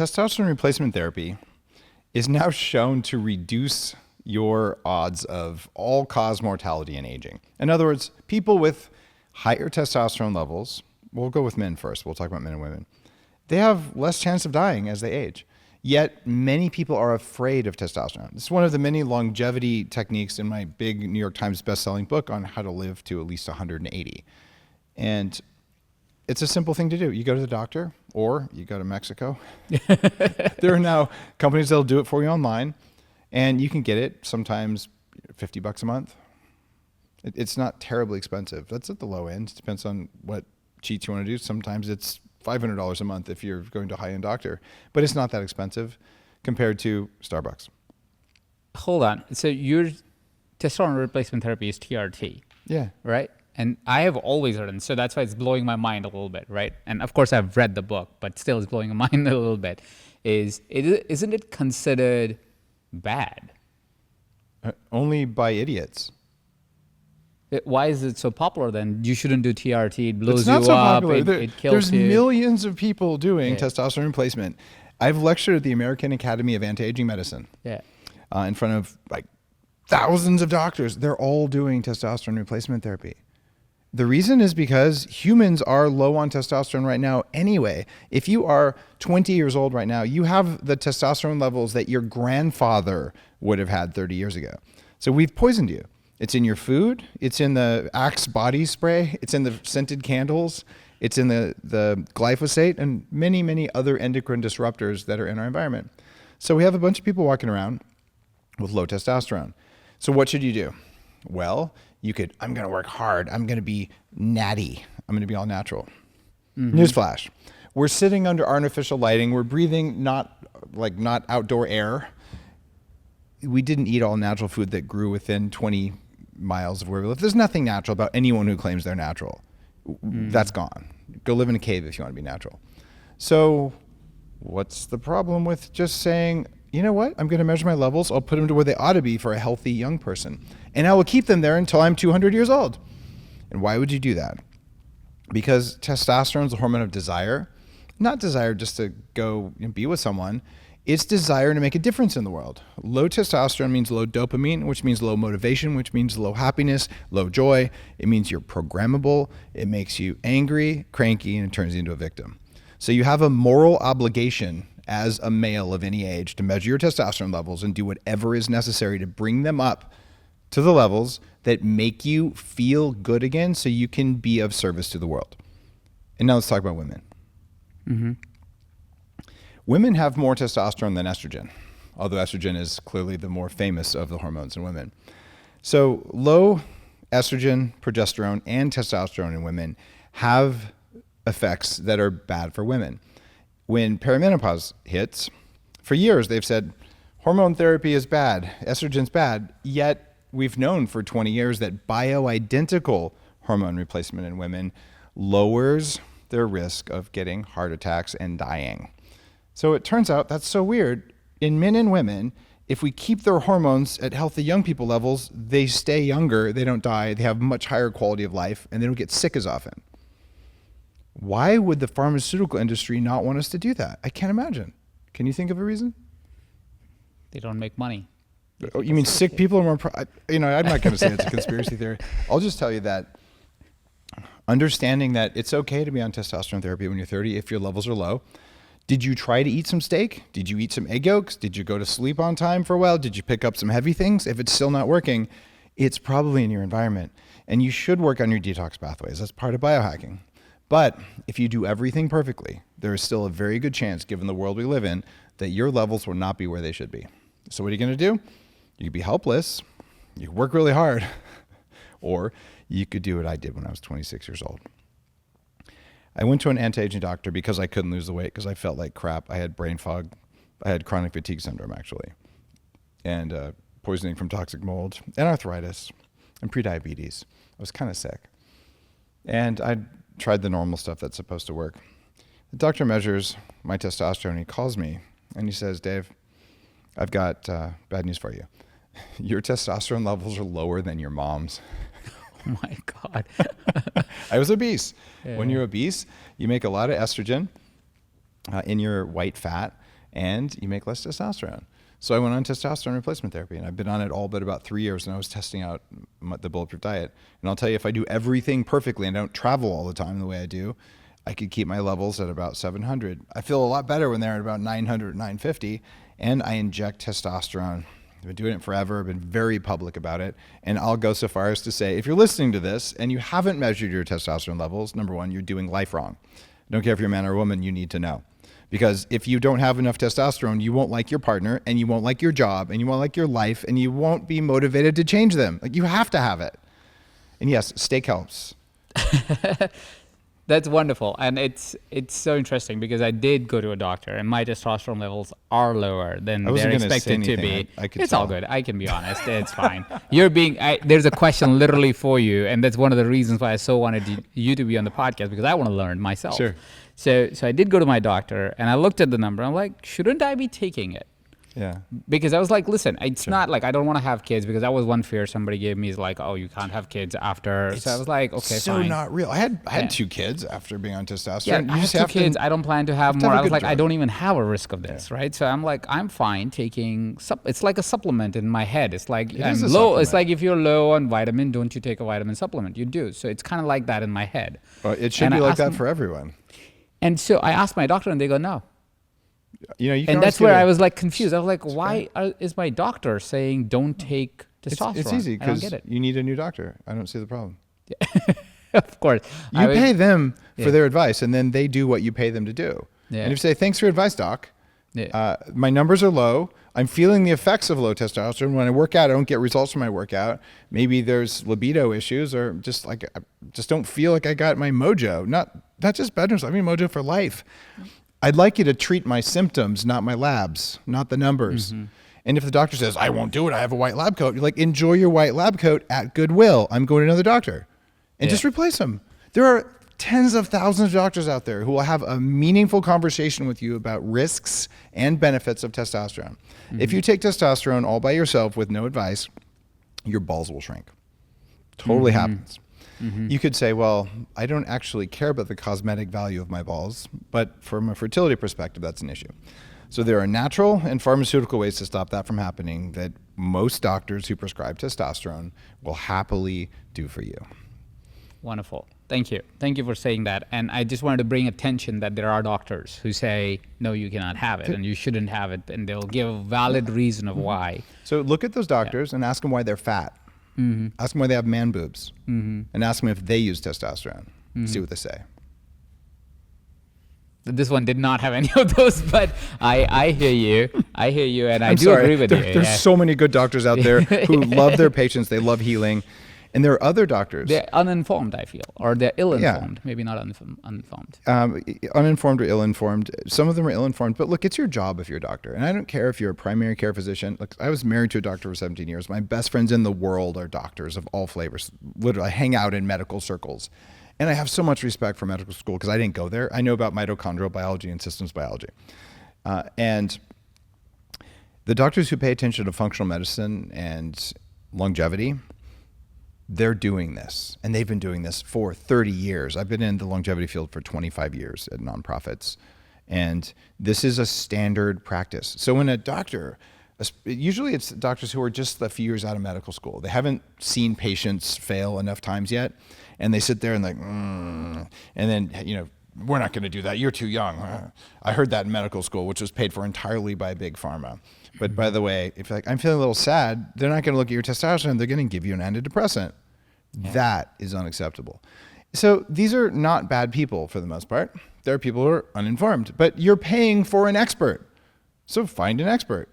testosterone replacement therapy is now shown to reduce your odds of all-cause mortality and aging. In other words, people with higher testosterone levels, we'll go with men first, we'll talk about men and women, they have less chance of dying as they age. Yet many people are afraid of testosterone. It's one of the many longevity techniques in my big New York Times best-selling book on how to live to at least 180. And it's a simple thing to do. You go to the doctor or you go to Mexico. There are now companies that'll do it for you online, and you can get it sometimes $50 a month. It's not terribly expensive. That's at the low end. It depends on what cheats you want to do. Sometimes it's $500 a month if you're going to a high-end doctor, but it's not that expensive compared to Starbucks. Hold on. So your testosterone replacement therapy is TRT. Yeah. Right? And I have always heard, and so that's why it's blowing my mind a little bit, right? And of course I've read the book, but still it's blowing my mind a little bit. Isn't it considered bad? Only by idiots. Why is it so popular then? You shouldn't do TRT. It blows It's not you so up. popular. It kills There's you. millions of people doing testosterone replacement. I've lectured at the American Academy of Anti-Aging Medicine in front of like thousands of doctors. They're all doing testosterone replacement therapy. The reason is because humans are low on testosterone right now anyway. If you are 20 years old right now, you have the testosterone levels that your grandfather would have had 30 years ago. So we've poisoned you. It's in your food. It's in the Axe body spray. It's in the scented candles. It's in the glyphosate and many, many other endocrine disruptors that are in our environment. So we have a bunch of people walking around with low testosterone. So what should you do? Well, I'm going to work hard. I'm going to be natty. I'm going to be all natural. Mm-hmm. Newsflash. We're sitting under artificial lighting. We're breathing not outdoor air. We didn't eat all natural food that grew within 20 miles of where we live. There's nothing natural about anyone who claims they're natural. That's gone. Go live in a cave if you want to be natural. So what's the problem with just saying, you know what? I'm going to measure my levels. I'll put them to where they ought to be for a healthy young person. And I will keep them there until I'm 200 years old. And why would you do that? Because testosterone is a hormone of desire. Not desire just to go and be with someone. It's desire to make a difference in the world. Low testosterone means low dopamine, which means low motivation, which means low happiness, low joy. It means you're programmable. It makes you angry, cranky, and it turns you into a victim. So you have a moral obligation as a male of any age to measure your testosterone levels and do whatever is necessary to bring them up to the levels that make you feel good again so you can be of service to the world. And now let's talk about women. Mm-hmm. Women have more testosterone than estrogen, although estrogen is clearly the more famous of the hormones in women. So low estrogen, progesterone, and testosterone in women have effects that are bad for women. When perimenopause hits, for years they've said hormone therapy is bad, estrogen's bad, yet we've known for 20 years that bioidentical hormone replacement in women lowers their risk of getting heart attacks and dying. So it turns out that's so weird. In men and women, if we keep their hormones at healthy young people levels, they stay younger, they don't die, they have much higher quality of life, and they don't get sick as often. Why would the pharmaceutical industry not want us to do that? I can't imagine. Can you think of a reason? They don't make money. Oh, you mean sick people are more... I'm not going to say it's a conspiracy theory. I'll just tell you that understanding that it's okay to be on testosterone therapy when you're 30 if your levels are low. Did you try to eat some steak? Did you eat some egg yolks? Did you go to sleep on time for a while? Did you pick up some heavy things? If it's still not working, it's probably in your environment. And you should work on your detox pathways. That's part of biohacking. But if you do everything perfectly, there is still a very good chance, given the world we live in, that your levels will not be where they should be. So what are you going to do? You could be helpless. You could work really hard. Or you could do what I did when I was 26 years old. I went to an anti-aging doctor because I couldn't lose the weight because I felt like crap. I had brain fog. I had chronic fatigue syndrome, actually, and poisoning from toxic mold, and arthritis, and prediabetes. I was kind of sick. And I tried the normal stuff that's supposed to work. The doctor measures my testosterone. He calls me, and he says, Dave, I've got bad news for you. Your testosterone levels are lower than your mom's. Oh my God. I was obese. Yeah. When you're obese, you make a lot of estrogen in your white fat, and you make less testosterone. So I went on testosterone replacement therapy, and I've been on it all but about 3 years, and I was testing out the Bulletproof diet. And I'll tell you, if I do everything perfectly and I don't travel all the time the way I do, I could keep my levels at about 700. I feel a lot better when they're at about 900, 950, and I inject testosterone. I've been doing it forever. I've been very public about it. And I'll go so far as to say, if you're listening to this and you haven't measured your testosterone levels, number one, you're doing life wrong. I don't care if you're a man or a woman, you need to know. Because if you don't have enough testosterone, you won't like your partner, and you won't like your job, and you won't like your life, and you won't be motivated to change them. Like, you have to have it. And yes, steak helps. That's wonderful. And it's so interesting because I did go to a doctor, and my testosterone levels are lower than they're expected to be. It's all good. I can be honest. It's fine. There's a question literally for you, and that's one of the reasons why I so wanted you to be on the podcast, because I want to learn myself. Sure. So I did go to my doctor, and I looked at the number. I'm like, shouldn't I be taking it? Yeah. Because I was like, listen, it's not like I don't want to have kids, because that was one fear somebody gave me, is like, oh, you can't have kids after. So I was like, okay, so fine. not real. I had 2 kids after being on testosterone. Yeah, I have 2 kids. I don't plan to have more. I was like, I don't even have a risk of this, right? So I'm like, I'm fine taking, it's like a supplement in my head. It's like, I'm low. It's like, if you're low on vitamin, don't you take a vitamin supplement? You do. So it's kind of like that in my head. Well, it should be like that for everyone. And so I asked my doctor, and they go, no. And that's where I was like confused. I was like, why is my doctor saying don't take testosterone? It's easy because you need a new doctor. I don't see the problem. Yeah. Of course. You pay them for their advice, and then they do what you pay them to do. Yeah. And if you say, thanks for your advice, doc. Yeah. My numbers are low. I'm feeling the effects of low testosterone. When I work out, I don't get results from my workout. Maybe there's libido issues, or just like I just don't feel like I got my mojo. Not just bedrooms. I mean mojo for life. I'd like you to treat my symptoms, not my labs, not the numbers. Mm-hmm. And if the doctor says, I won't do it, I have a white lab coat, you're like, enjoy your white lab coat at Goodwill. I'm going to another doctor. And just replace them. There are tens of thousands of doctors out there who will have a meaningful conversation with you about risks and benefits of testosterone. Mm-hmm. If you take testosterone all by yourself with no advice, your balls will shrink. Totally happens. Mm-hmm. You could say, well, I don't actually care about the cosmetic value of my balls, but from a fertility perspective, that's an issue. So there are natural and pharmaceutical ways to stop that from happening that most doctors who prescribe testosterone will happily do for you. Wonderful. Thank you. Thank you for saying that. And I just wanted to bring attention that there are doctors who say, no, you cannot have it, and you shouldn't have it, and they'll give a valid reason of why. So look at those doctors and ask them why they're fat. Mm-hmm. Ask them why they have man boobs, and ask them if they use testosterone. See what they say. This one did not have any of those, but I hear you. I hear you, and I do agree with you. There's so many good doctors out there who love their patients. They love healing. And there are other doctors. They're uninformed, I feel, or they're ill-informed. Maybe not uninformed. Uninformed or ill-informed. Some of them are ill-informed. But look, it's your job if you're a doctor. And I don't care if you're a primary care physician. Look, I was married to a doctor for 17 years. My best friends in the world are doctors of all flavors. Literally, I hang out in medical circles. And I have so much respect for medical school because I didn't go there. I know about mitochondrial biology and systems biology. And the doctors who pay attention to functional medicine and longevity, they're doing this, and they've been doing this for 30 years. I've been in the longevity field for 25 years at nonprofits, and this is a standard practice. So when a doctor, usually it's doctors who are just a few years out of medical school. They haven't seen patients fail enough times yet, and they sit there and like, and then, we're not going to do that. You're too young. I heard that in medical school, which was paid for entirely by big pharma. But by the way, if you're like, I'm feeling a little sad, they're not going to look at your testosterone. They're going to give you an antidepressant. Yeah. That is unacceptable. So these are not bad people for the most part. There are people who are uninformed, but you're paying for an expert. So find an expert.